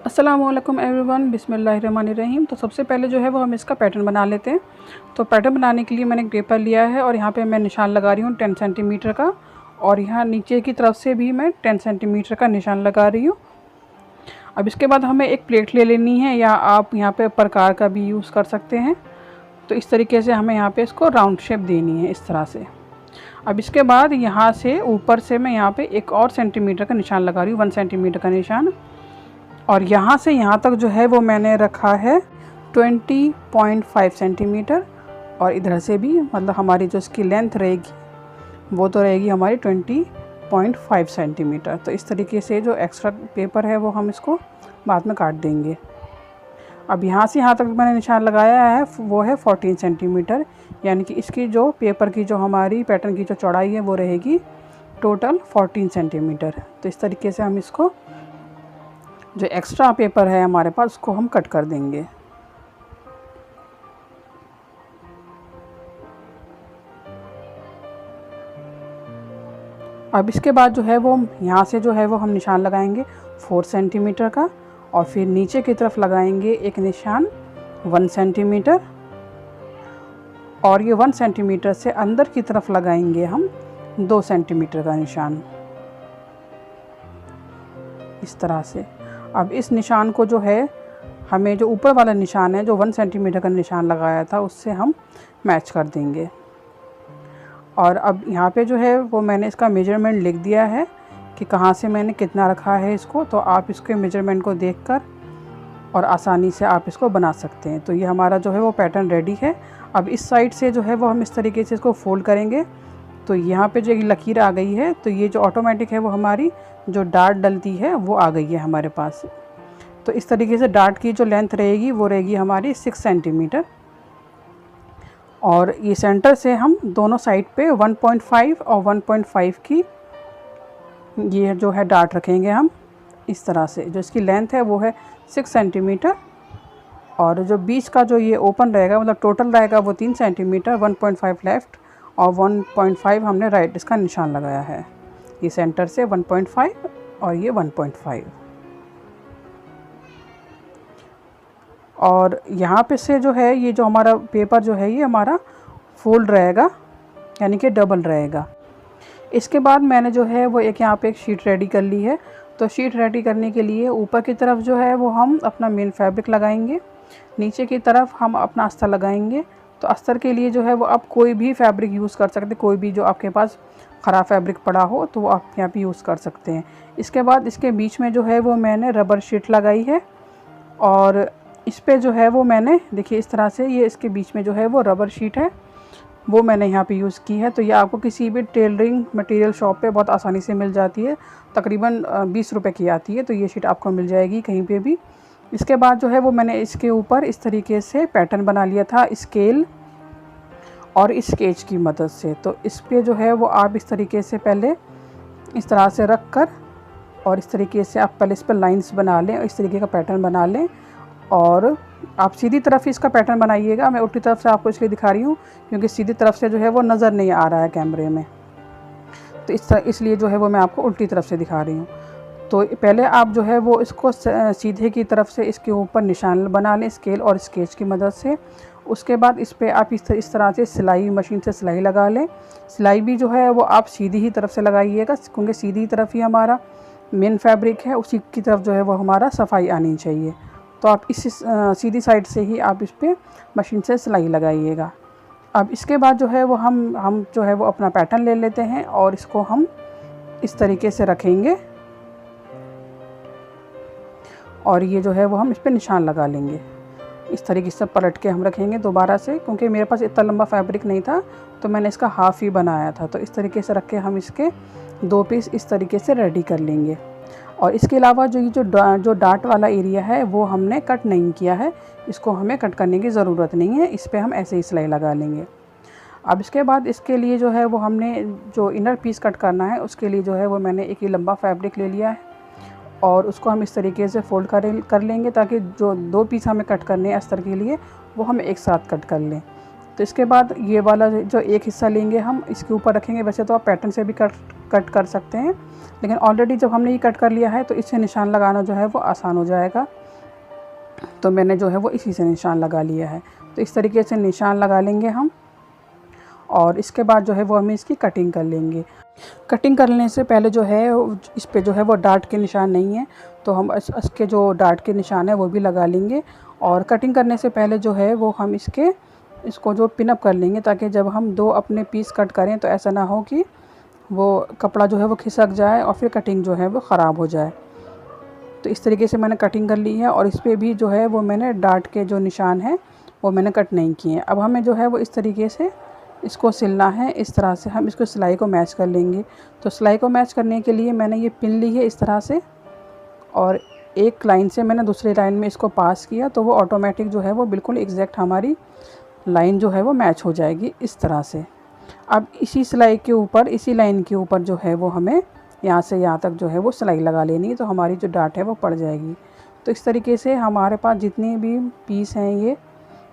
अस्सलामुअलैकुम एवरीवन, बिस्मिल्लाहिर्रहमानिर्रहीम। तो सबसे पहले जो है वो हम इसका पैटर्न बना लेते हैं। तो पैटर्न बनाने के लिए मैंने एक पेपर लिया है और यहाँ पे मैं निशान लगा रही हूँ 10 सेंटीमीटर का, और यहाँ नीचे की तरफ से भी मैं 10 सेंटीमीटर का निशान लगा रही हूँ। अब इसके बाद हमें एक प्लेट ले लेनी है, या आप यहाँ पे प्रकार का भी यूज़ कर सकते हैं। तो इस तरीके से हमें यहाँ पे इसको राउंड शेप देनी है, इस तरह से। अब इसके बाद यहाँ से ऊपर से मैं यहाँ पे एक और सेंटीमीटर का निशान लगा रही हूँ, 1 सेंटीमीटर का निशान। और यहाँ से यहाँ तक जो है वो मैंने रखा है 20.5 सेंटीमीटर, और इधर से भी मतलब हमारी जो इसकी लेंथ रहेगी वो तो रहेगी हमारी 20.5 सेंटीमीटर। तो इस तरीके से जो एक्स्ट्रा पेपर है वो हम इसको बाद में काट देंगे। अब यहाँ से यहाँ तक मैंने निशान लगाया है वो है 14 सेंटीमीटर, यानी कि इसकी जो पेपर की जो हमारी पैटर्न की जो चौड़ाई है वो रहेगी टोटल 14 सेंटीमीटर। तो इस तरीके से हम इसको जो एक्स्ट्रा पेपर है हमारे पास उसको हम कट कर देंगे। अब इसके बाद जो है वो यहाँ से जो है वो हम निशान लगाएंगे 4 सेंटीमीटर का, और फिर नीचे की तरफ लगाएंगे एक निशान 1 सेंटीमीटर, और ये 1 सेंटीमीटर से अंदर की तरफ लगाएंगे हम 2 सेंटीमीटर का निशान, इस तरह से। अब इस निशान को जो है हमें जो ऊपर वाला निशान है जो 1 सेंटीमीटर का निशान लगाया था उससे हम मैच कर देंगे। और अब यहाँ पे जो है वो मैंने इसका मेजरमेंट लिख दिया है कि कहाँ से मैंने कितना रखा है इसको, तो आप इसके मेजरमेंट को देखकर और आसानी से आप इसको बना सकते हैं। तो ये हमारा जो है वो पैटर्न रेडी है। अब इस साइड से जो है वो हम इस तरीके से इसको फोल्ड करेंगे। तो यहाँ पे जो एक लकीर आ गई है, तो ये जो ऑटोमेटिक है वो हमारी जो डार्ट डलती है वो आ गई है हमारे पास। तो इस तरीके से डार्ट की जो लेंथ रहेगी वो रहेगी हमारी 6 सेंटीमीटर, और ये सेंटर से हम दोनों साइड पे 1.5 और 1.5 की ये जो है डार्ट रखेंगे हम, इस तरह से। जो इसकी लेंथ है वो है 6 सेंटीमीटर, और जो बीच का जो ये ओपन रहेगा मतलब टोटल रहेगा वो 3 सेंटीमीटर, 1.5 लेफ़्ट और 1.5 हमने राइट इसका निशान लगाया है। ये सेंटर से 1.5 और ये 1.5, और यहाँ पे से जो है ये जो हमारा पेपर जो है ये हमारा फोल्ड रहेगा, यानी कि डबल रहेगा। इसके बाद मैंने जो है वो एक यहाँ पे एक शीट रेडी कर ली है। तो शीट रेडी करने के लिए ऊपर की तरफ जो है वो हम अपना मेन फैब्रिक लगाएंगे, नीचे की तरफ हम अपना अस्तर लगाएंगे। तो अस्तर के लिए जो है वो आप कोई भी फैब्रिक यूज़ कर सकते हैं, कोई भी जो आपके पास ख़राब फैब्रिक पड़ा हो तो वो आप यहाँ पे यूज़ कर सकते हैं। इसके बाद इसके बीच में जो है वो मैंने रबर शीट लगाई है, और इस पे जो है वो मैंने देखिए इस तरह से ये इसके बीच में जो है वो रबर शीट है वो मैंने यहाँ पे यूज़ की है। तो ये आपको किसी भी टेलरिंग मटेरियल शॉप पे बहुत आसानी से मिल जाती है, तकरीबन 20 रुपए की आती है। तो ये शीट आपको मिल जाएगी कहीं पे भी। इसके बाद जो है वो मैंने इसके ऊपर इस तरीके से पैटर्न बना लिया था स्केल और स्केच की मदद से। तो इस पर जो है वो आप इस तरीके से पहले इस तरह से रख कर, और इस तरीके से आप पहले इस पर लाइन्स बना लें, इस तरीके का पैटर्न बना लें, और आप सीधी तरफ ही इसका पैटर्न बनाइएगा। मैं उल्टी तरफ से आपको इसलिए दिखा रही हूँ क्योंकि सीधी तरफ से जो है वो नज़र नहीं आ रहा है कैमरे में, तो इसलिए जो है वो मैं आपको उल्टी तरफ से दिखा रही हूँ। तो पहले आप जो है वो इसको सीधे की तरफ से इसके ऊपर निशान बना लें स्केल और स्केच की मदद से। उसके बाद इस पर आप इस तरह से सिलाई मशीन से सिलाई लगा लें। सिलाई भी जो है वो आप सीधी ही तरफ से लगाइएगा, क्योंकि सीधी तरफ ही हमारा मेन फैब्रिक है, उसी की तरफ जो है वो हमारा सफाई आनी चाहिए। तो आप इस सीधी साइड से ही आप इस पर मशीन से सिलाई लगाइएगा। अब इसके बाद जो है वो हम जो है वो अपना पैटर्न ले लेते हैं, और इसको हम इस तरीके से रखेंगे, और ये जो है वो हम इस पर निशान लगा लेंगे। इस तरीके से पलट के हम रखेंगे दोबारा से, क्योंकि मेरे पास इतना लंबा फैब्रिक नहीं था तो मैंने इसका हाफ ही बनाया था। तो इस तरीके से रख के हम इसके 2 पीस इस तरीके से रेडी कर लेंगे। और इसके अलावा जो डार्ट वाला एरिया है वो हमने कट नहीं किया है, इसको हमें कट करने की ज़रूरत नहीं है, इस पर हम ऐसे ही सिलाई लगा लेंगे। अब इसके बाद इसके लिए जो है वो हमने जो इनर पीस कट करना है उसके लिए जो है वो मैंने एक ही लंबा फैब्रिक ले लिया है, और उसको हम इस तरीके से फोल्ड कर लेंगे ताकि जो 2 पीस हमें कट करने हैं अस्तर के लिए वो हम एक साथ कट कर लें। तो इसके बाद ये वाला जो एक हिस्सा लेंगे हम इसके ऊपर रखेंगे। वैसे तो आप पैटर्न से भी कट कट कर सकते हैं, लेकिन ऑलरेडी जब हमने ये कट कर लिया है तो इससे निशान लगाना जो है वो आसान हो जाएगा। तो मैंने जो है वो इसी से निशान लगा लिया है। तो इस तरीके से निशान लगा लेंगे हम, और इसके बाद जो है वो हमें इसकी कटिंग कर लेंगे। कटिंग करने से पहले जो है इस पे जो है वो डार्ट के निशान नहीं है, तो हम इसके जो डार्ट के निशान है वो भी लगा लेंगे। और कटिंग करने से पहले जो है वो हम इसको जो पिनअप कर लेंगे, ताकि जब हम 2 अपने पीस कट करें तो ऐसा ना हो कि वो कपड़ा जो है वो खिसक जाए और फिर कटिंग जो है वो ख़राब हो जाए। तो इस तरीके से मैंने कटिंग कर ली है, और इस पर भी जो है वो मैंने डार्ट के जो निशान हैं वो मैंने कट नहीं किए। अब हमें जो है वो इस तरीके से इसको सिलना है। इस तरह से हम इसको सिलाई को मैच कर लेंगे। तो सिलाई को मैच करने के लिए मैंने ये पिन ली है इस तरह से, और एक लाइन से मैंने दूसरी लाइन में इसको पास किया, तो वो ऑटोमेटिक जो है वो बिल्कुल एग्जैक्ट हमारी लाइन जो है वो मैच हो जाएगी इस तरह से। अब इसी सिलाई के ऊपर, इसी लाइन के ऊपर जो है वो हमें यहाँ से यहाँ तक जो है वो सिलाई लगा लेनी है, तो हमारी जो डार्ट है वो पड़ जाएगी। तो इस तरीके से हमारे पास जितने भी पीस हैं ये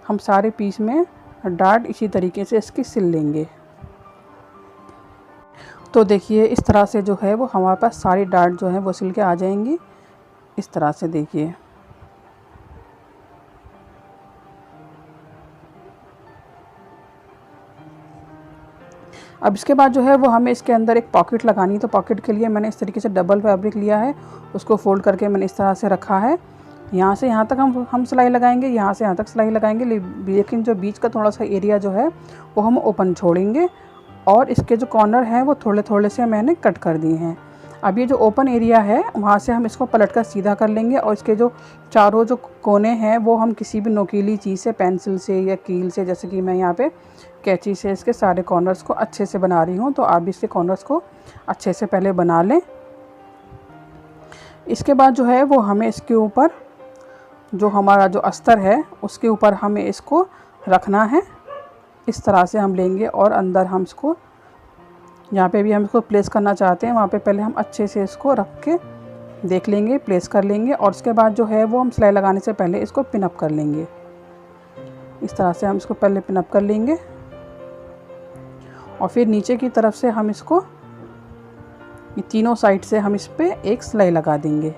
हम सारे पीस में डार्ट इसी तरीके से इसकी सिल लेंगे। तो देखिए इस तरह से जो है वो हमारे पास सारी डार्ट जो है वो सिल के आ जाएंगी इस तरह से। देखिए अब इसके बाद जो है वो हमें इसके अंदर एक पॉकेट लगानी है। तो पॉकेट के लिए मैंने इस तरीके से डबल फैब्रिक लिया है, उसको फोल्ड करके मैंने इस तरह से रखा है। यहाँ से यहाँ तक हम सिलाई लगाएंगे, यहाँ से यहाँ तक सिलाई लगाएंगे, लेकिन जो बीच का थोड़ा सा एरिया जो है वो हम ओपन छोड़ेंगे, और इसके जो कॉर्नर हैं वो थोड़े थोड़े से मैंने कट कर दिए हैं। अब ये जो ओपन एरिया है वहाँ से हम इसको पलट कर सीधा कर लेंगे, और इसके जो चारों जो कोने हैं वो हम किसी भी नोकीली चीज़ से, पेंसिल से या कील से, जैसे कि मैं यहाँ पे कैंची से इसके सारे कॉर्नर्स को अच्छे से बना रही हूँ, तो आप भी इसके कॉर्नर्स को अच्छे से पहले बना लें। इसके बाद जो है वो हमें इसके ऊपर जो हमारा जो अस्तर है उसके ऊपर हमें इसको रखना है। इस तरह से हम लेंगे, और अंदर हम इसको जहाँ पे भी हम इसको प्लेस करना चाहते हैं वहाँ पे पहले हम अच्छे से इसको रख के देख लेंगे, प्लेस कर लेंगे, और उसके बाद जो है वो हम सिलाई लगाने से पहले इसको पिनअप कर लेंगे। इस तरह से हम इसको पहले पिनअप कर लेंगे, और फिर नीचे की तरफ से हम इसको ये तीनों साइड से हम इस पर एक सिलाई लगा देंगे।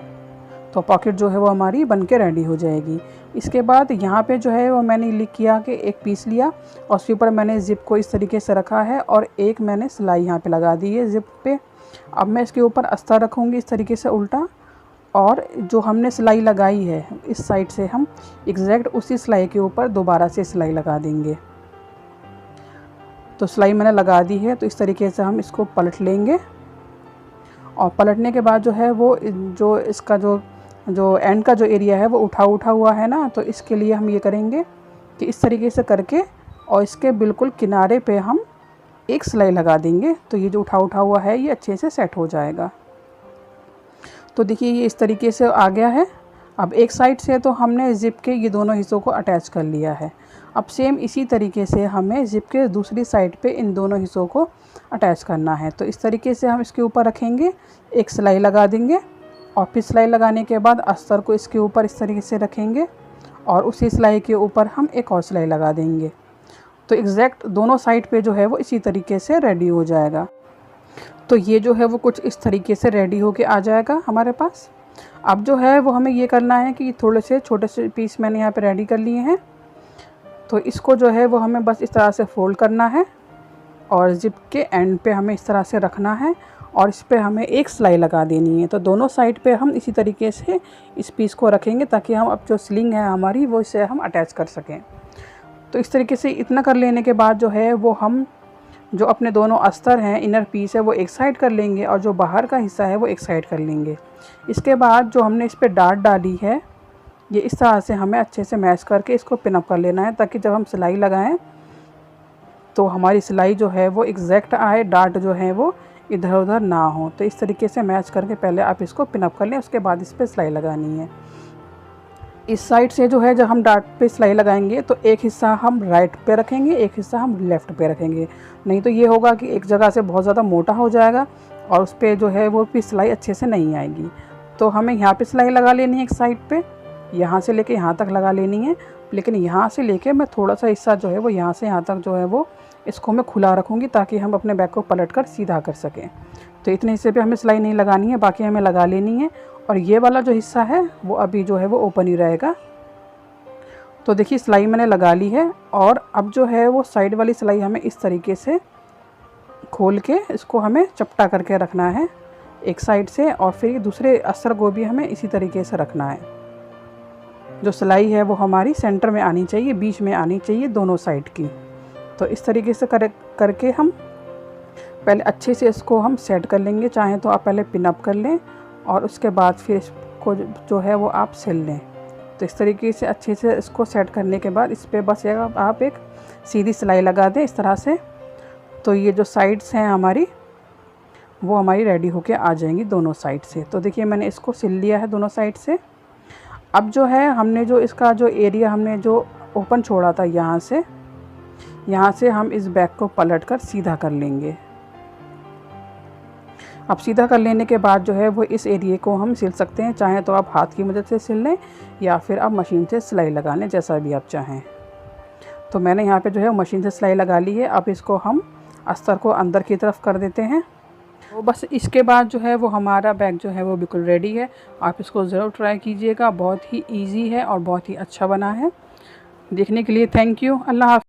तो पॉकेट जो है वो हमारी बन के रेडी हो जाएगी। इसके बाद यहाँ पे जो है वो मैंने लिख किया कि एक पीस लिया, और उसके ऊपर मैंने ज़िप को इस तरीके से रखा है, और एक मैंने सिलाई यहाँ पे लगा दी है ज़िप पे। अब मैं इसके ऊपर अस्तर रखूँगी इस तरीके से उल्टा, और जो हमने सिलाई लगाई है इस साइड से हम एग्जैक्ट उसी सिलाई के ऊपर दोबारा से सिलाई लगा देंगे। तो सिलाई मैंने लगा दी है, तो इस तरीके से हम इसको पलट लेंगे, और पलटने के बाद जो है वो जो इसका जो एंड का जो एरिया है वो उठा हुआ है ना, तो इसके लिए हम ये करेंगे कि इस तरीके से करके और इसके बिल्कुल किनारे पे हम एक सिलाई लगा देंगे, तो ये जो उठा हुआ है ये अच्छे से सेट हो जाएगा। तो देखिए ये इस तरीके से आ गया है। अब एक साइड से तो हमने ज़िप के ये दोनों हिस्सों को अटैच कर लिया है। अब सेम इसी तरीके से हमें ज़िप के दूसरी साइड पे इन दोनों हिस्सों को अटैच करना है। तो इस तरीके से हम इसके ऊपर रखेंगे, एक सिलाई लगा देंगे, और फिर सिलाई लगाने के बाद अस्तर को इसके ऊपर इस तरीके से रखेंगे, और उसी सिलाई के ऊपर हम एक और सिलाई लगा देंगे। तो एग्जैक्ट दोनों साइड पे जो है वो इसी तरीके से रेडी हो जाएगा। तो ये जो है वो कुछ इस तरीके से रेडी होके आ जाएगा हमारे पास। अब जो है वो हमें ये करना है कि थोड़े से छोटे से पीस मैंने यहाँ पे रेडी कर लिए हैं, तो इसको जो है वो हमें बस इस तरह से फोल्ड करना है, और ज़िप के एंड पे हमें इस तरह से रखना है, और इस पे हमें एक सिलाई लगा देनी है। तो दोनों साइड पे हम इसी तरीके से इस पीस को रखेंगे, ताकि हम अब जो स्लिंग है हमारी वो इसे हम अटैच कर सकें। तो इस तरीके से इतना कर लेने के बाद जो है वो हम जो अपने दोनों अस्तर हैं, इनर पीस है, वो एक साइड कर लेंगे, और जो बाहर का हिस्सा है वो एक साइड कर लेंगे। इसके बाद जो हमने इस पर डार्ट डाली है ये इस तरह से हमें अच्छे से मैच करके इसको पिनअप कर लेना है, ताकि जब हम सिलाई लगाएं तो हमारी सिलाई जो है वो एग्जैक्ट आए, डार्ट जो है वो इधर उधर ना हो। तो इस तरीके से मैच करके पहले आप इसको पिनअप कर लें, उसके बाद इस पर सिलाई लगानी है। इस साइड से जो है जब हम डार्ट पे सिलाई लगाएंगे तो एक हिस्सा हम राइट पे रखेंगे, एक हिस्सा हम लेफ़्ट पे रखेंगे, नहीं तो ये होगा कि एक जगह से बहुत ज़्यादा मोटा हो जाएगा और उस पर जो है वो भी सिलाई अच्छे से नहीं आएगी। तो हमें यहाँ पे सिलाई लगा लेनी है एक साइड पे, यहाँ से लेके यहाँ तक लगा लेनी है, लेकिन यहाँ से लेके मैं थोड़ा सा हिस्सा जो है वो यहाँ से यहाँ तक जो है वो इसको मैं खुला रखूँगी ताकि हम अपने बैग को पलट कर सीधा कर सकें। तो इतने हिस्से पे हमें सिलाई नहीं लगानी है, बाकी हमें लगा लेनी है। और ये वाला जो हिस्सा है वो अभी जो है वो ओपन ही रहेगा। तो देखिए सिलाई मैंने लगा ली है, और अब जो है वो साइड वाली सिलाई हमें इस तरीके से खोल के इसको हमें चपटा करके रखना है एक साइड से, और फिर दूसरे अस्तर को भी हमें इसी तरीके से रखना है। जो सिलाई है वो हमारी सेंटर में आनी चाहिए, बीच में आनी चाहिए दोनों साइड की। तो इस तरीके से करके हम पहले अच्छे से इसको हम सेट कर लेंगे। चाहें तो आप पहले पिन अप कर लें और उसके बाद फिर इसको जो है वो आप सिल लें। तो इस तरीके से अच्छे से इसको सेट करने के बाद इस पर बस आप एक सीधी सिलाई लगा दें इस तरह से। तो ये जो साइड्स हैं हमारी वो हमारी रेडी होके आ जाएंगी दोनों साइड से। तो देखिए मैंने इसको सिल लिया है दोनों साइड से। अब जो है हमने जो इसका जो एरिया हमने जो ओपन छोड़ा था यहाँ से हम इस बैग को पलट कर सीधा कर लेंगे। अब सीधा कर लेने के बाद जो है वो इस एरिया को हम सिल सकते हैं। चाहें तो आप हाथ की मदद से सिल लें या फिर आप मशीन से सिलाई लगा लें, जैसा भी आप चाहें। तो मैंने यहाँ पे जो है मशीन से सिलाई लगा ली है। अब इसको हम अस्तर को अंदर की तरफ कर देते हैं। तो बस इसके बाद जो है वो हमारा बैग जो है वो बिल्कुल रेडी है। आप इसको ज़रूर ट्राई कीजिएगा, बहुत ही ईजी है और बहुत ही अच्छा बना है। देखने के लिए थैंक यू। अल्लाह हाफ़िज़।